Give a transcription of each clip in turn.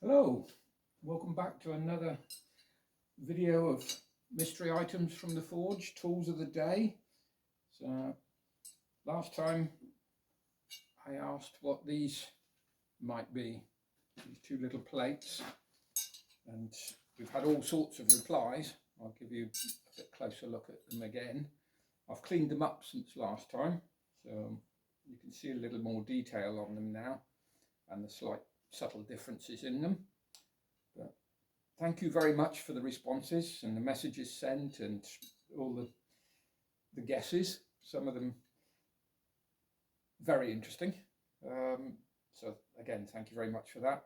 Hello, welcome back to another video of mystery items from the forge, tools of the day. So last time I asked what these might be, these two little plates, and we've had all sorts of replies. I'll give you a bit closer look at them again. I've cleaned them up since last time, so you can see a little more detail on them now and the slight subtle differences in them. But thank you very much for the responses and the messages sent and all the guesses, some of them very interesting. So again, thank you very much for that.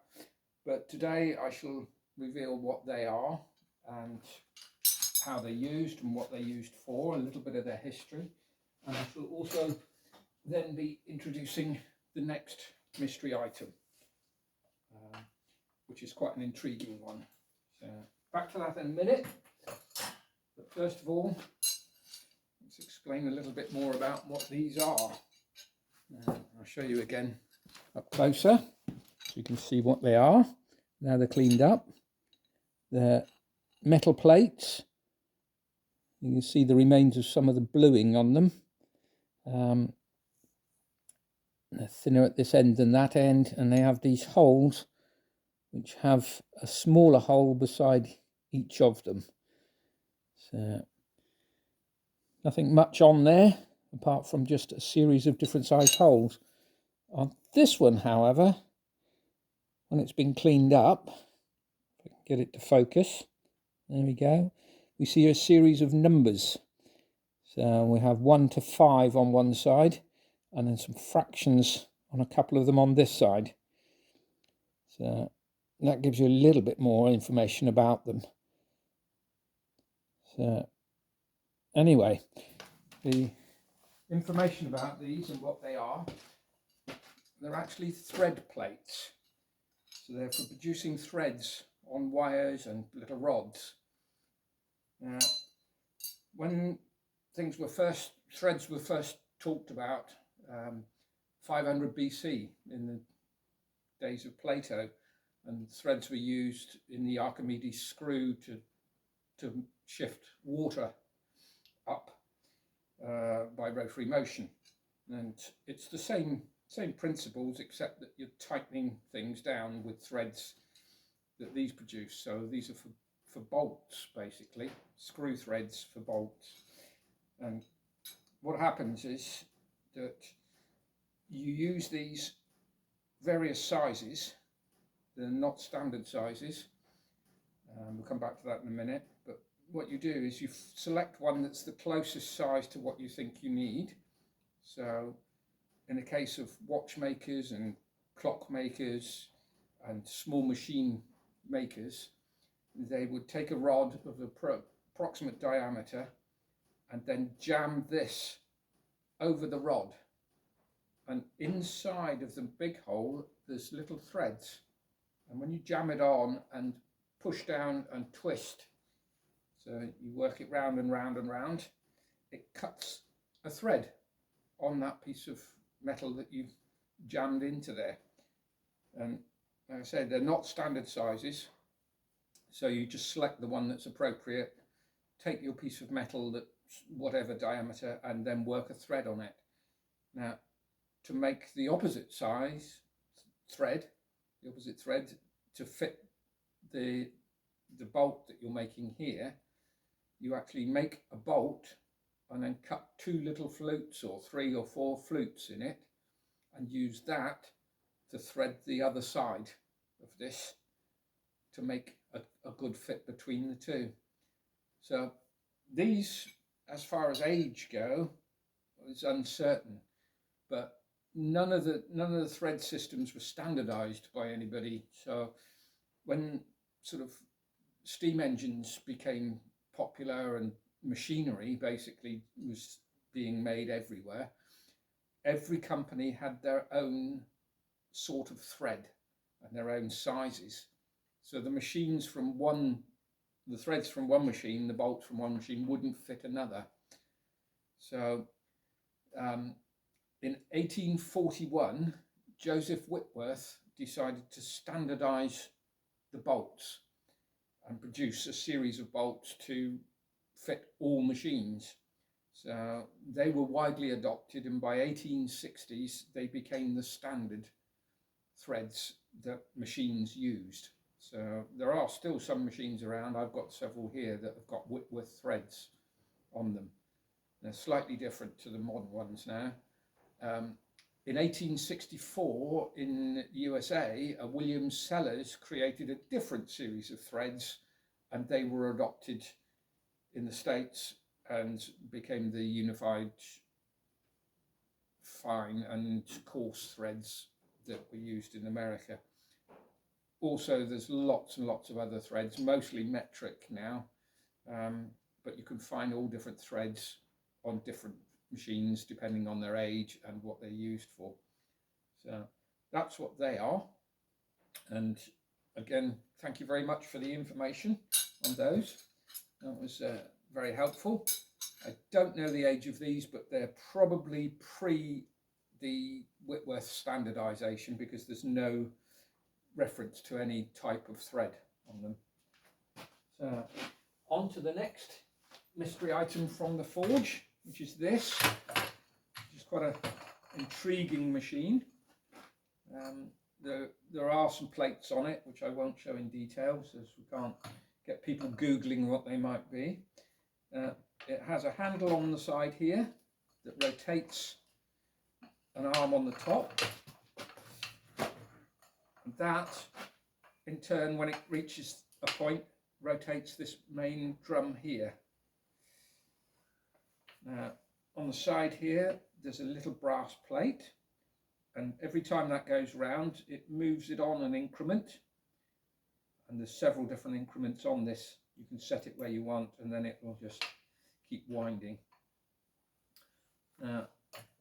But today I shall reveal what they are and how they're used and what they're used for, a little bit of their history. And I shall also then be introducing the next mystery item, which is quite an intriguing one. So back to that in a minute. But first of all, let's explain a little bit more about what these are. I'll show you again up closer so you can see what they are. Now they're cleaned up. They're metal plates. You can see the remains of some of the bluing on them. They're thinner at this end than that end, and they have these holes which have a smaller hole beside each of them. So nothing much on there apart from just a series of different sized holes. On this one, however, when it's been cleaned up, if I can get it to focus, there we go, we see a series of numbers. So we have 1 to 5 on one side and then some fractions on a couple of them on this side. So that gives you a little bit more information about them. So anyway, the information about these and what they are, they're actually thread plates. So they're for producing threads on wires and little rods. Now, when threads were first talked about, 500 BC in the days of Plato, and threads were used in the Archimedes screw to shift water up by rotary motion. And it's the same principles, except that you're tightening things down with threads that these produce. So these are for bolts, basically, screw threads for bolts. And what happens is that you use these various sizes. They're not standard sizes. We'll come back to that in a minute. But what you do is you select one that's the closest size to what you think you need. So in the case of watchmakers and clock makers and small machine makers, they would take a rod of approximate diameter and then jam this over the rod. And inside of the big hole, there's little threads. And when you jam it on and push down and twist, so you work it round and round and round, it cuts a thread on that piece of metal that you've jammed into there. And like I said, they're not standard sizes, so you just select the one that's appropriate, take your piece of metal that's whatever diameter, and then work a thread on it. Now, to make the opposite size thread, to fit the bolt that you're making here, you actually make a bolt and then cut 2 little flutes or 3 or 4 flutes in it and use that to thread the other side of this to make a good fit between the two. So these, as far as age go, is uncertain, but none of the thread systems were standardized by anybody. So when sort of steam engines became popular and machinery basically was being made everywhere, every company had their own sort of thread and their own sizes. So the threads from one machine, the bolts from one machine wouldn't fit another. So in 1841, Joseph Whitworth decided to standardize the bolts and produce a series of bolts to fit all machines. So they were widely adopted, and by 1860s they became the standard threads that machines used. So there are still some machines around. I've got several here that have got Whitworth threads on them. They're slightly different to the modern ones now. In 1864 in the USA, William Sellers created a different series of threads, and they were adopted in the States and became the unified fine and coarse threads that were used in America. Also, there's lots and lots of other threads, mostly metric now, but you can find all different threads on different machines depending on their age and what they're used for. So that's what they are. And again, thank you very much for the information on those. That was very helpful. I don't know the age of these, but they're probably pre the Whitworth standardization, because there's no reference to any type of thread on them. So on to the next mystery item from the forge, which is this, which is quite an intriguing machine. There are some plates on it which I won't show in detail, so we can't get people googling what they might be. It has a handle on the side here that rotates an arm on the top. And that, in turn, when it reaches a point, rotates this main drum here. Now, on the side here, there's a little brass plate, and every time that goes round, it moves it on an increment. And there's several different increments on this. You can set it where you want, and then it will just keep winding. Now,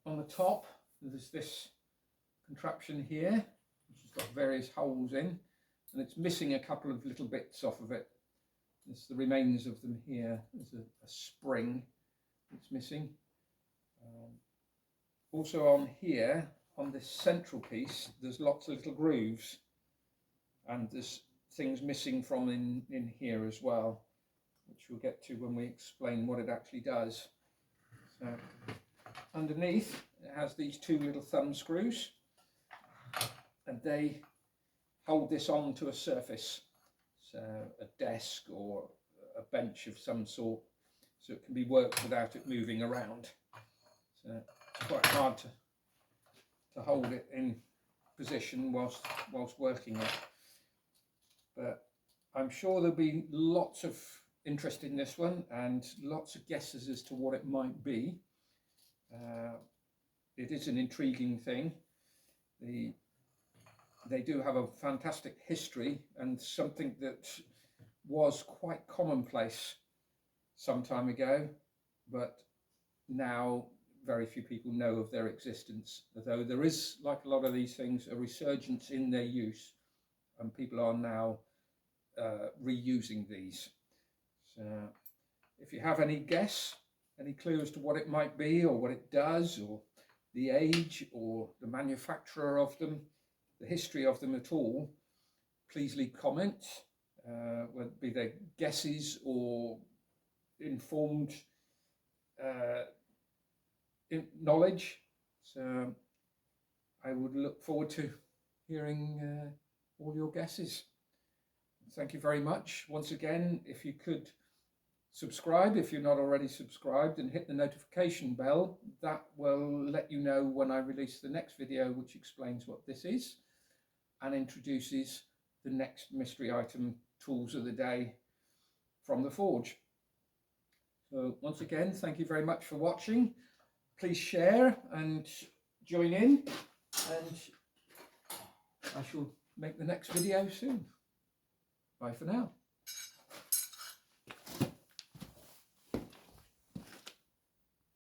on the top, there's this contraption here, which has got various holes in, and it's missing a couple of little bits off of it. There's the remains of them here. There's a spring that's missing. Also on here, on this central piece, there's lots of little grooves, and there's things missing from in here as well, which we'll get to when we explain what it actually does. So underneath it has these two little thumb screws, and they hold this on to a surface, so a desk or a bench of some sort, so it can be worked without it moving around. So it's quite hard to hold it in position whilst working it. But I'm sure there'll be lots of interest in this one and lots of guesses as to what it might be. It is an intriguing thing. They do have a fantastic history, and something that was quite commonplace some time ago, but now very few people know of their existence, although there is, like a lot of these things, a resurgence in their use, and people are now reusing these. So if you have any guess, any clue as to what it might be, or what it does, or the age, or the manufacturer of them, the history of them at all, please leave comments, whether it be their guesses or informed knowledge. So I would look forward to hearing all your guesses. Thank you very much. Once again, if you could subscribe if you're not already subscribed, and hit the notification bell, that will let you know when I release the next video, which explains what this is and introduces the next mystery item tools of the day from the forge. So once again, thank you very much for watching. Please share and join in, and I shall make the next video soon. Bye for now.